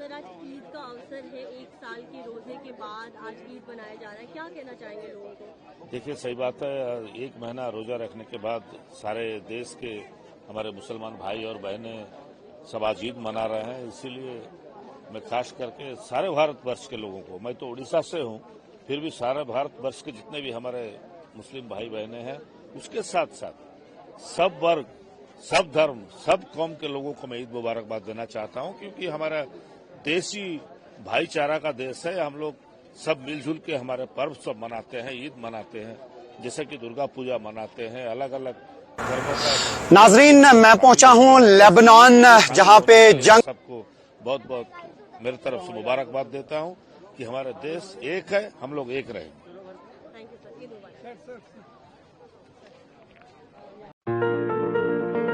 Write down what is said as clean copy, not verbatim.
Sir, आज ईद का अवसर है, एक साल के रोजे के बाद आज ईद मनाया जा रहा है, क्या कहना चाहेंगे लोगों को? देखिए, सही बात है। एक महीना रोजा रखने के बाद सारे देश के हमारे मुसलमान भाई और बहनें सब आज ईद मना रहे हैं। इसीलिए मैं खास करके सारे भारतवर्ष के लोगों को, मैं तो उड़ीसा से हूं, फिर भी सारे भारतवर्ष के जितने भी हमारे मुस्लिम भाई बहनें हैं, उसके साथ साथ सब वर्ग, सब धर्म, सब कौम के लोगों को मैं ईद मुबारकबाद देना चाहता हूं, क्योंकि हमारा देशी भाईचारा का देश है। हम लोग सब मिलजुल के हमारे पर्व सब मनाते हैं, ईद मनाते हैं, जैसे कि दुर्गा पूजा मनाते हैं। अलग अलग धर्मों का नाजरीन, मैं पहुंचा हूं लेबनान, जहां पे जंग। सबको बहुत बहुत मेरी तरफ से मुबारकबाद देता हूं कि हमारा देश एक है, हम लोग एक रहेंगे। Thank you sir.